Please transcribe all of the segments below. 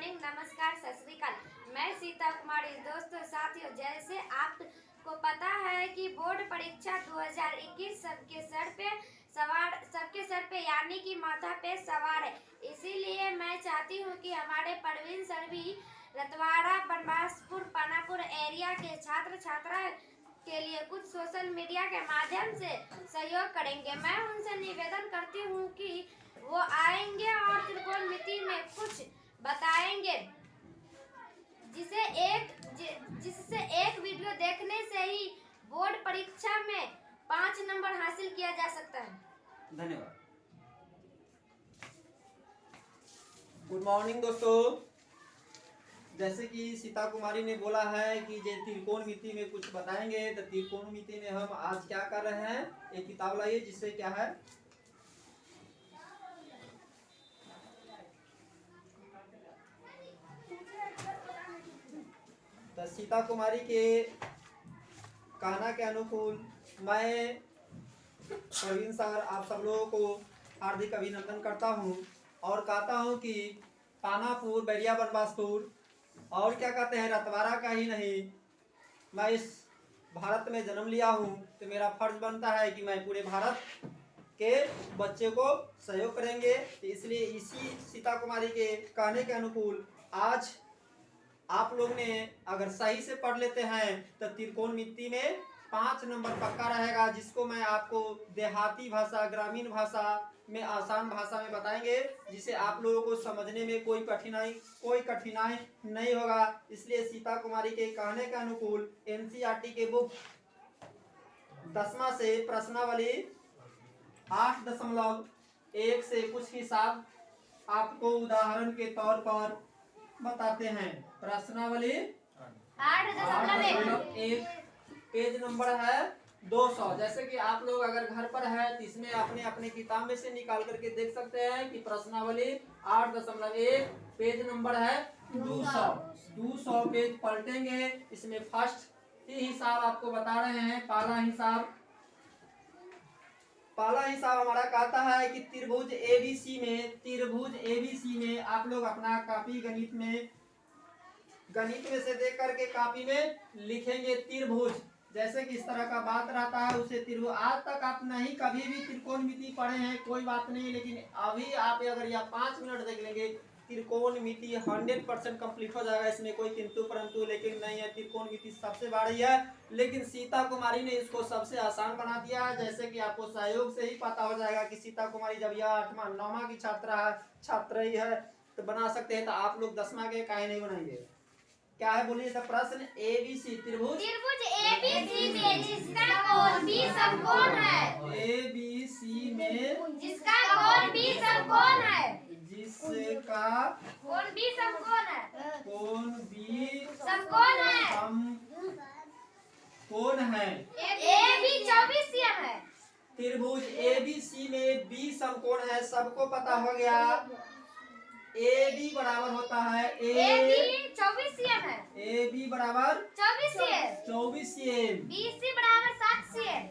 Morning, नमस्कार, सत श्री अकाल। मैं सीता कुमारी। दोस्तों साथियों, जैसे आपको पता है कि बोर्ड परीक्षा 2021 सबके सर पे यानी कि माथा पे सवार है। इसीलिए मैं चाहती हूँ कि हमारे परवीन सर भी रतवाड़ा, बनवासपुर, पानापुर एरिया के छात्र छात्रा के लिए कुछ सोशल मीडिया के माध्यम से सहयोग करेंगे। मैं उनसे निवेदन करती हूँ कि वो आएंगे और त्रिकोणमिति में कुछ बताएंगे, जिससे एक वीडियो देखने से ही बोर्ड परीक्षा में 5 नंबर हासिल किया जा सकता है। धन्यवाद। गुड मॉर्निंग दोस्तों, जैसे कि सीता कुमारी ने बोला है कि जे त्रिकोणमिति में कुछ बताएंगे, तो त्रिकोणमिति में हम आज क्या कर रहे हैं, एक किताब लाइए जिससे क्या है तो सीता कुमारी के कहना के अनुकूल मैं प्रवीण सर आप सब लोगों को हार्दिक अभिनंदन करता हूं और कहता हूं कि पानापुर, बैरिया, बनवासपुर और क्या कहते हैं रतवाड़ा का ही नहीं, मैं इस भारत में जन्म लिया हूं, तो मेरा फर्ज बनता है कि मैं पूरे भारत के बच्चे को सहयोग करेंगे। तो इसलिए इसी सीता कुमारी के कहने के अनुकूल आज आप लोग ने अगर सही से पढ़ लेते हैं तो त्रिकोणमिति में 5 नंबर पक्का रहेगा, जिसको मैं आपको देहाती भाषा, ग्रामीण भाषा में, आसान भाषा में बताएंगे, जिसे आप लोगों को समझने में कोई कठिनाई नहीं होगा। इसलिए सीता कुमारी के कहने के अनुकूल एनसीईआरटी के बुक 10वां से प्रश्नावली 8.1 से कुछ हिसाब आपको उदाहरण के तौर पर बताते हैं। प्रश्नावली 8.1 पेज नंबर है 200। जैसे कि आप लोग अगर घर पर है तो इसमें अपने अपने किताब में से निकाल करके देख सकते हैं कि प्रश्नावली 8.1 पेज नंबर है 200 पेज पलटेंगे। इसमें फर्स्ट ही हिसाब आपको बता रहे हैं। पहला हिसाब हमारा कहता है कि त्रिभुज एबीसी में आप लोग अपना कॉपी गणित में से देख करके कॉपी में लिखेंगे त्रिभुज। जैसे कि इस तरह का बात रहता है उसे त्रिभुज। आज तक आप नहीं कभी भी त्रिकोणमिति पढ़े हैं कोई बात नहीं, लेकिन अभी आप अगर यह 5 मिनट देख लेंगे त्रिकोणमिति 100% कंप्लीट हो जाएगा। इसमें कोई किंतु परंतु लेकिन नहीं है। त्रिकोणमिति सबसे बड़ी है, लेकिन सीता कुमारी ने इसको सबसे आसान बना दिया है। जैसे कि आपको सहयोग से ही पता हो जाएगा कि सीता कुमारी जब यह 8वां 9वां की छात्र ही है तो बना सकते हैं, तो आप लोग 10वां के काहे नहीं बनाएंगे। क्या है बोलिए सब प्रश्न। एबीसी त्रिभुज एबीसी में जिसका कोण भी समकोण है। एबीसी में जिसका कोण भी समकोण है। जिसका कोण भी समकोण है। कोण भी समकोण है। कोण है। ए भी 24 सीएम है। त्रिभुज एबीसी में बी समकोण है, सबको पता हो गया। ए बी बराबर होता है ए भी 24 सीएम है। ए बी बराबर 24 सीएम। 24 सीएम। बी सी बराबर 7 सीएम।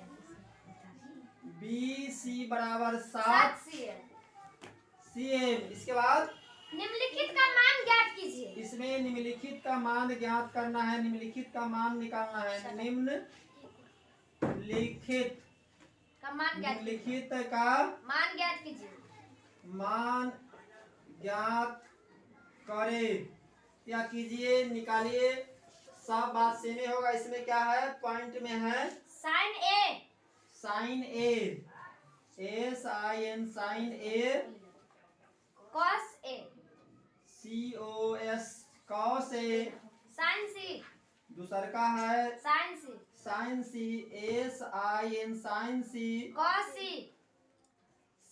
बी सी बराबर 7 सीएम। सीएम। इसके बाद निम्नलिखित का मान ज्ञात कीजिए। इसमें निम्नलिखित का मान ज्ञात करना है, निम्नलिखित का मान निकालना है। निम्नलिखित का मान ज्ञात कीजिए। मान ज्ञात करें। क्या कीजिए, निकालिए। सब बात सेम होगा। इसमें क्या है, पॉइंट में है sign A SIN sign A, cos A, COS cos A, sign सी, दूसर का है साइन सी, साइन सी, SIN साइन सी, कॉस सी,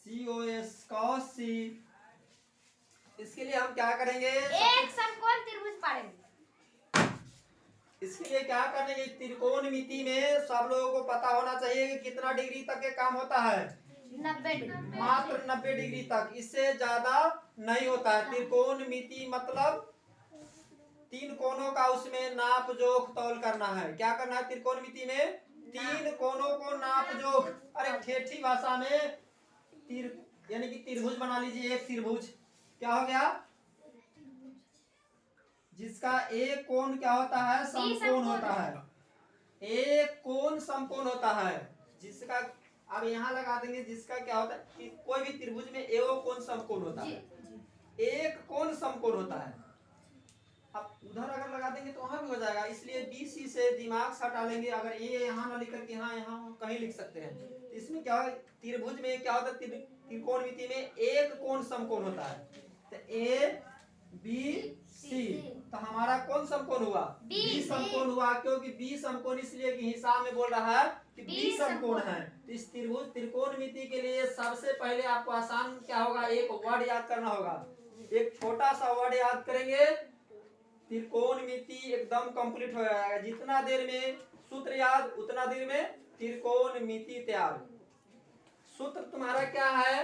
COS कॉस सी। इसके लिए हम क्या करेंगे, एक समकोण त्रिभुज पढ़ेंगे। इसके लिए क्या करेंगे, त्रिकोणमिति में सब लोगों को पता होना चाहिए कि कितना डिग्री तक के काम होता है। 90 डिग्री। मात्र 90 डिग्री तक, इससे ज्यादा नहीं होता है। त्रिकोणमिति मतलब 3 कोणों का उसमें नाप जोख तौल करना है। क्या करना है त्रिकोणमिति में, 3 कोणों को नाप जोख। अरे ठेठी भाषा में यानी कि त्रिभुज बना लीजिए। एक त्रिभुज क्या हो गया, जिसका एक कोण क्या होता है, समकोण होता है। एक कोण समकोण होता है जिसका, अब यहाँ लगा देंगे, जिसका क्या होता है कि कोई भी त्रिभुज में एक कोण समकोण होता है, एक कोण समकोण होता है। अब उधर अगर लगा देंगे तो वहां भी हो जाएगा, इसलिए BC से दिमाग से हटा लेंगे। अगर ये यहाँ ना लिख करके यहाँ कहीं लिख सकते हैं। तो इसमें क्या है, त्रिभुज में क्या होता है, त्रिकोणमिति में एक कोण समकोण होता है। तो ABC, तो हमारा कौन समकोण हुआ, B समकोण हुआ, क्योंकि B समकोण इसलिए कि हिसाब में बोल रहा है कि B समकोण है। तो इस त्रिभुज त्रिकोणमिति के लिए सबसे पहले आपको आसान क्या होगा, एक वर्ड याद करना होगा। एक छोटा सा वर्ड याद करेंगे, त्रिकोणमिति एकदम कंप्लीट हो जाएगा। जितना देर में सूत्र याद, उतना देर में त्रिकोणमिति तैयार। सूत्र तुम्हारा क्या है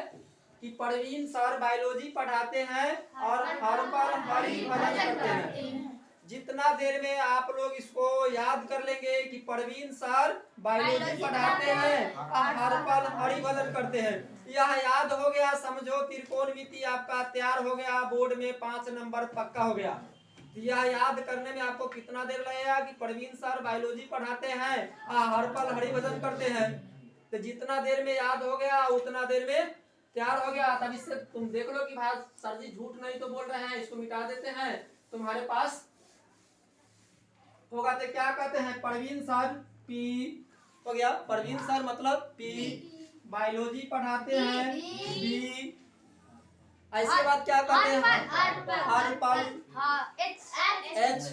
कि परवीन सर बायोलॉजी पढ़ाते हैं और हर पल हरिभजन करते हैं। जितना देर में आप लोग इसको याद कर लेंगे कि परवीन सर बायोलॉजी पढ़ाते हैं और हर पल हरिभजन करते हैं, यह याद हो गया, समझो त्रिकोणमिति आपका तैयार हो गया, बोर्ड में 5 नंबर पक्का हो गया। यह याद करने में आपको कितना देर लगेगा कि परवीन सर बायोलॉजी पढ़ाते हैं और हर पल हरिभजन करते हैं। तो जितना देर में याद हो गया उतना देर में तैयार हो गया। तब इससे तुम देख लो कि भाई सर जी झूठ नहीं तो बोल रहे हैं, इसको मिटा देते हैं, तुम्हारे पास होगा। तो क्या कहते हैं, परवीन सर P हो गया, परवीन सर मतलब P, बायोलॉजी पढ़ाते हैं B, ऐसे बात क्या कहते हैं, हर पल H,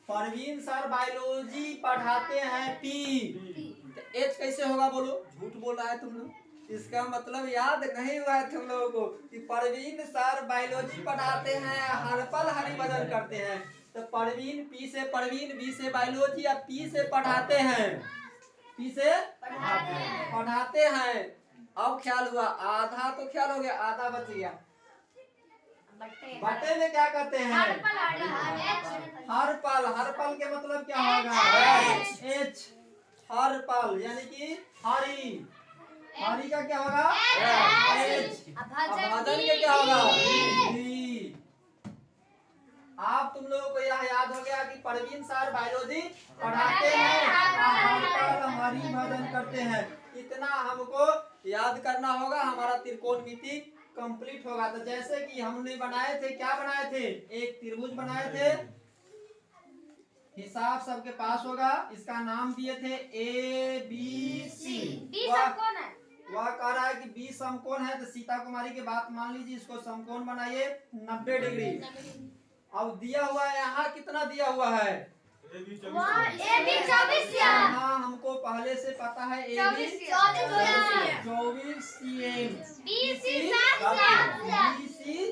परवीन सर बायोलॉजी पढ़ाते हैं P, H कैसे होगा बोलो, झूठ बोल रहा है तुम लोग। इसका मतलब याद नहीं हुआ है तुम लोगों को कि परवीन सर बायोलॉजी पढ़ाते हैं, हर पल हरिभजन करते हैं। तो परवीन P से परवीन, B से बायोलॉजी, या P से पढ़ाते हैं, P से पढ़ाते हैं। अब ख्याल हुआ, आधा तो ख्याल हो गया, आधा बच गया। बटे में क्या कहते हैं, हर पल, हर पल के मतलब क्या होगा, H, हर पल यानी कि हरी, हरी का क्या होगा H, भाजन के क्या होगा V। आप तुम लोगों को यह याद हो गया कि परवीन सर बायोलॉजी पढ़ाते हैं, हर पल हरिभजन करते हैं। इतना हमको याद करना होगा, हमारा त्रिकोणमिति कंप्लीट होगा। तो जैसे कि हमने बनाए थे, क्या बनाए थे, एक त्रिभुज बनाए थे, हिसाब सबके पास होगा, इसका नाम दिए थे ABC। वह कह रहा है कि B समकोण है, तो सीता कुमारी की बात मान लीजिए, इसको समकोण बनाइए 90 डिग्री। अब दिया हुआ है यहाँ कितना दिया हुआ है, हाँ हमको पहले से पता है AB 24 cm, BC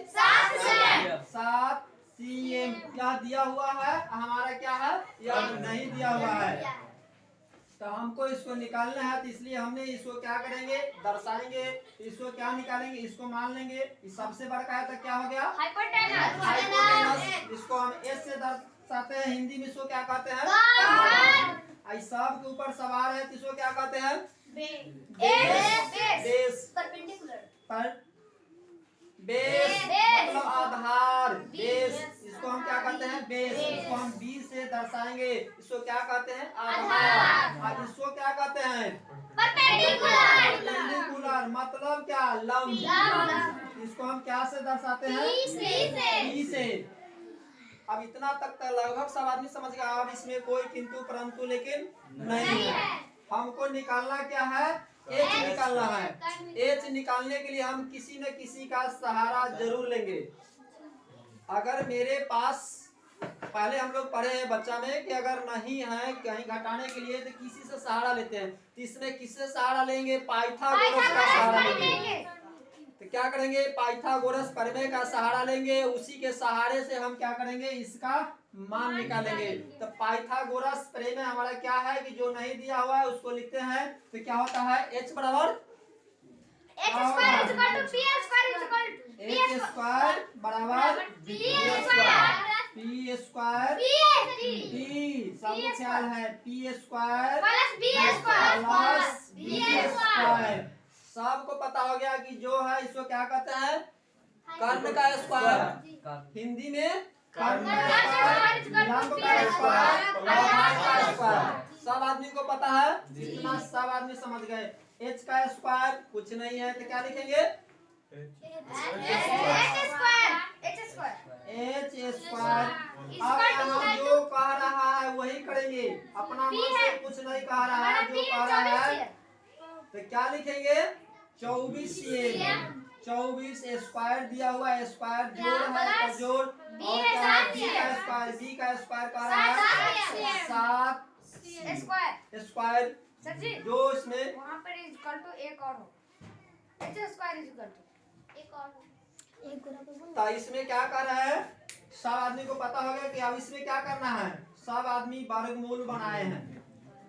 7 cm। क्या दिया हुआ है, हमारा क्या है, यह नहीं दिया हुआ है। तो हमको इसको निकालना है, तो इसलिए हमने इसको क्या करेंगे, दर्शाएंगे। इसको क्या निकालेंगे, इसको मान लेंगे, इस सबसे बड़ा है तो क्या हो गया, हाइपोटेनस। इसको हम S से दर्शाते हैं, हिंदी में इसको क्या कहते हैं, इस सब के ऊपर सवार है, तो इसको क्या कहते हैं, बेस, बेस मतलब आधार, बेस, इसको हम क्या कहते हैं, बेस। इसको हम B से दर्शाएंगे, इसको क्या कहते हैं, आधार। और इसको क्या कहते हैं, परपेंडिकुलर मतलब क्या, लंब। इसको हम क्या से दर्शाते हैं, B से। अब इतना तक लगभग सब आदमी समझ गया। अब इसमें कोई किंतु परंतु लेकिन नहीं है। हमको निकालना क्या है, H निकालना है। H निकालने के लिए हम किसी न किसी का सहारा जरूर लेंगे। अगर मेरे पास, पहले हम लोग पढ़े हैं बच्चा में कि अगर नहीं है कहीं घटाने के लिए तो किसी से सहारा लेते हैं। तो इसमें किससे सहारा लेंगे, पाइथागोरस का सहारा लेंगे। तो क्या करेंगे, पाइथागोरस प्रमेय का सहारा लेंगे, उसी के सहारे से हम क्या करेंगे, इसका मान निकालेंगे। तो पाइथागोरस प्रमेय हमारा क्या है कि जो नहीं दिया हुआ है उसको लिखते हैं। तो क्या होता है, H बराबर H स्क्वायर बराबर P स्क्वायर, सबको ख्याल है, P square plus B square. सबको पता हो गया कि जो है इसको क्या कहते हैं, कर्ण का स्क्वायर, हिंदी में कर्ण का स्क्वायर, लंब का स्क्वायर और घात का स्क्वायर। सब आदमी को पता है, इतना सब आदमी समझ गए। h का स्क्वायर कुछ नहीं है तो क्या लिखेंगे? h square. अब यहाँ जो कह रहा है वही करेंगे, अपना मन से कुछ नहीं कह रहा है, जो कह रहा है तो क्या लिखेंगे? 24 24 स्क्वायर दिया हुआ है, स्क्वायर जोड़ है तो जोड़, और क्या है? बी का स्क्वायर कह रहा है 7 स्क्वायर, जो इसमें वहाँ पर इक्वल टू एक और हो, h स्क्वायर इक्वल टू एक और हो। तो इसमें क्या कर रहा है? सब आदमी को पता होगा कि अब इसमें क्या करना है। सब आदमी वर्गमूल बनाए हैं,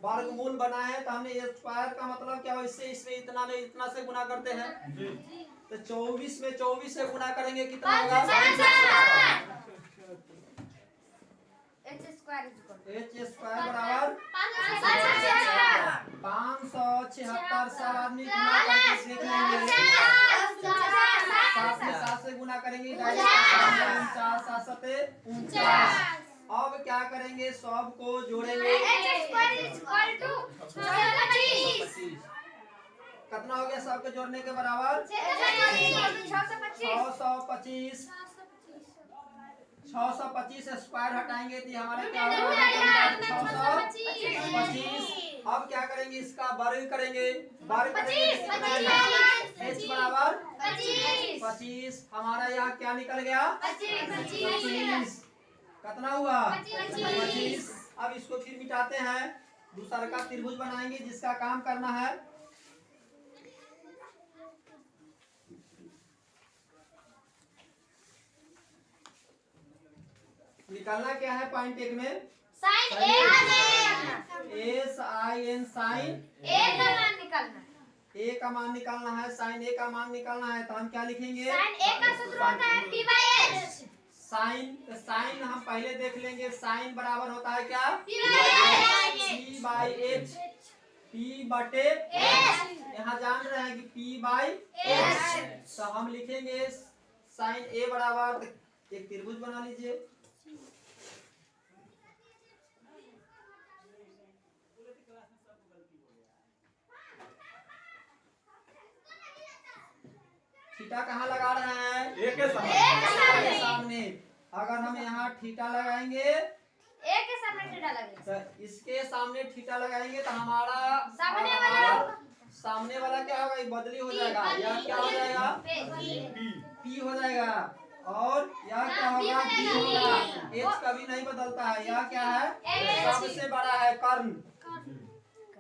वर्गमूल बनाए हैं तो हमने ये स्क्वायर का मतलब क्या हो, इससे इसमें इतना में इतना से गुना करते हैं तो 24 में 24 से गुना करेंगे कितना होगा? h स्क्वायर बराबर 576। सब आदमी गुना करके देख लेंगे, 7 से 7 से गुना करेंगे, 49। अब क्या करेंगे? सब को जोड़ेंगे, कितना हो गया? सबके जोड़ने के बराबर 625। 625 स्क्वायर हटाएंगे तो हमारे क्या होगा? 625। अब क्या करेंगे? इसका वर्ग करेंगे, वर्ग करेंगे h बराबर 25। हमारा यहाँ क्या निकल गया? 25। कितना हुआ? 25। अब इसको फिर मिटाते हैं, दूसरा का त्रिभुज बनाएंगे जिसका काम करना है। निकालना क्या है? पॉइंट एक में साइन साइन ए का मान निकालना है, साइन ए का मान निकालना है तो हम क्या लिखेंगे? साइन हम पहले देख लेंगे, साइन बराबर होता है क्या? p बाई एच, p बटे यहाँ जान रहे हैं कि p बाई एच, तो हम लिखेंगे साइन ए बराबर, एक त्रिभुज बना लीजिए, थीटा कहाँ लगा रहे हैं? एक के सामने। अगर हम यहाँ थीटा लगाएंगे, एक के सामने थीटा लगेगा, तो इसके सामने थीटा लगाएंगे तो हमारा सामने वाला क्या होगा? बदली हो जाएगा, यह क्या हो जाएगा? p हो जाएगा, और यह क्या होगा? b होगा। h कभी नहीं बदलता है, यह क्या है? सबसे बड़ा है कर्ण।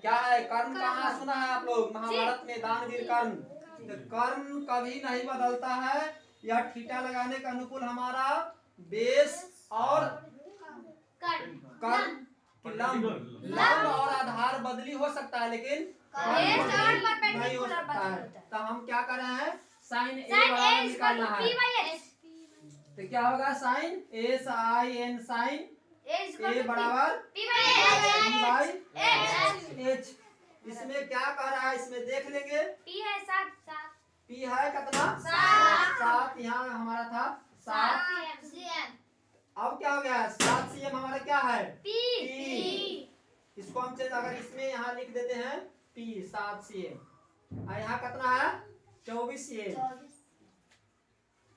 क्या है? कर्ण कहाँ सुना है आप लोग? महाभारत में दानवीर कर्ण। तो कर्ण कभी नहीं बदलता है, यह थीटा लगाने के अनुकूल हमारा बेस और कर्ण लंब और आधार बदली हो सकता है, लेकिन नहीं हो सकता है। तो हम क्या कर रहे हैं? साइन ए बराबर निकालना है, तो क्या होगा? साइन साइन ए बराबर p बाई एच। इसमें क्या कह रहा है? इसमें देख लेंगे, p है 7 p है कितना? 7। यहाँ हमारा था 7। अब क्या हो गया? 7 cm हमारा क्या है? p। इसको हम चेंज अगर इसमें यहाँ लिख देते हैं p 7 cm, यहाँ कितना है? 24 cm।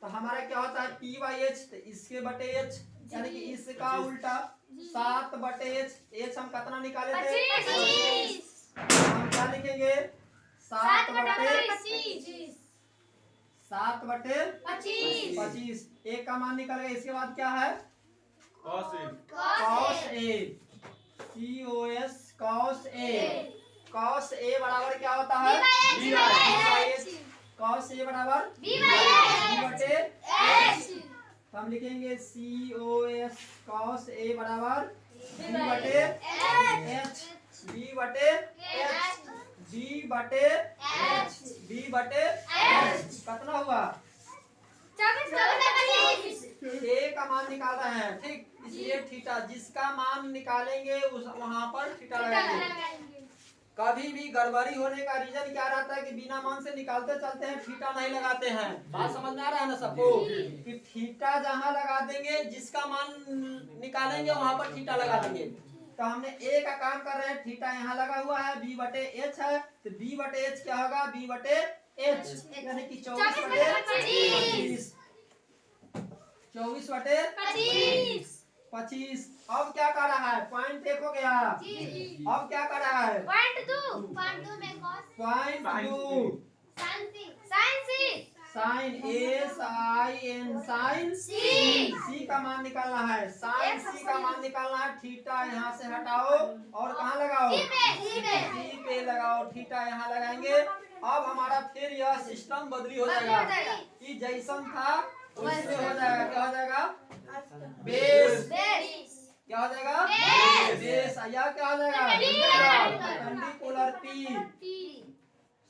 तो हमारा क्या होता है? p बाई एच, तो इसके बटे h, यानी कि इसका उल्टा 7 बटे h हम कितना निकाले थे? 25। हम क्या लिखेंगे? 7 बटे 25। एक का मान निकल गया। इसके बाद क्या है? cos a, cos a। cos a बराबर क्या होता है? cos a बराबर b बटे h। हम लिखेंगे cos a बराबर b बटे h, b बटे h, b बटे h, b बटे h। कितना हुआ? a का मान निकाल रहे हैं, ठीक, इसलिए थीटा जिसका मान निकालेंगे उस वहां पर थीटा लगाएंगे। कभी भी गड़बड़ी होने का रीजन क्या रहता है कि बिना मान से निकालते चलते हैं, थीटा नहीं लगाते हैं। बात समझ में आ रहा है ना सबको कि थीटा जहां लगा देंगे, जिसका मान निकालेंगे वहां पर थीटा लगा देंगे। तो हमने ए का काम कर रहे हैं, थीटा यहाँ लगा हुआ है, बी बटे एच है, तो बी बटे एच क्या होगा, बी बटे एच यानी कि 24 बटे 25। 24 बटे 25। अब क्या कर रहा है, पॉइंट एक हो गया। अब क्या कर रहा है, पॉइंट दो में cos पॉइंट टू साइन ए साइन साइन सी का मान निकालना है, साइन सी का मान निकालना है। थीटा यहाँ से हटाओ और कहाँ लगाओ, सी पे लगाओ, थीटा यहाँ लगाएंगे। अब हमारा फिर यह सिस्टम बदली हो जाएगा कि जैसन था वैसे हो जाएगा। क्या हो जाएगा, बेस। क्या हो जाएगा, बेस। या क्या हो जाएगा, परपेंडिकुलर पी।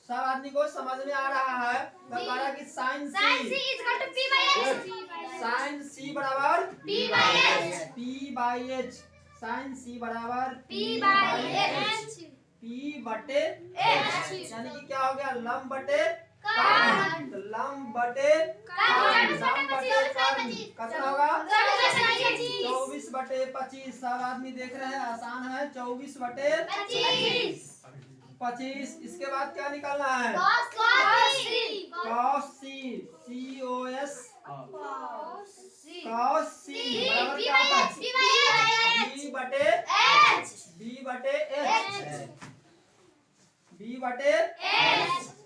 सब आदमी को समझ में आ रहा है। तो कह रहा कि साइन सी बराबर पी बाई एच। साइन सी बराबर पी बटे एच यानी कि क्या हो गया, लंब बटे कर्ण। तो लंब बटे कर्ण कितना होगा, 24 बटे 25। सब आदमी देख रहे हैं, आसान है। 24 बटे 25। इसके बाद क्या निकालना है, cos c, cos बराबर क्या होता है, b बटे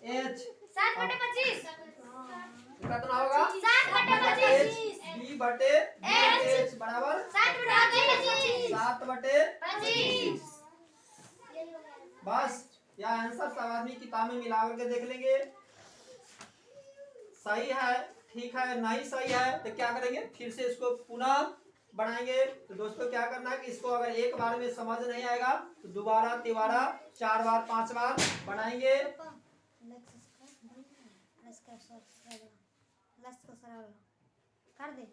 h। 7 बटे 25 कितना होगा, b बटे h बराबर 7 बटे 25। बस यह आंसर सब आदमी किताब में मिला करके देख लेंगे। सही है, ठीक है, नहीं सही है तो क्या करेंगे, फिर से इसको पुनः बनाएंगे। तो दोस्तों क्या करना है कि इसको अगर एक बार में समझ नहीं आएगा तो दोबारा, तिबारा, 4 बार 5 बार बनाएंगे। कर दे।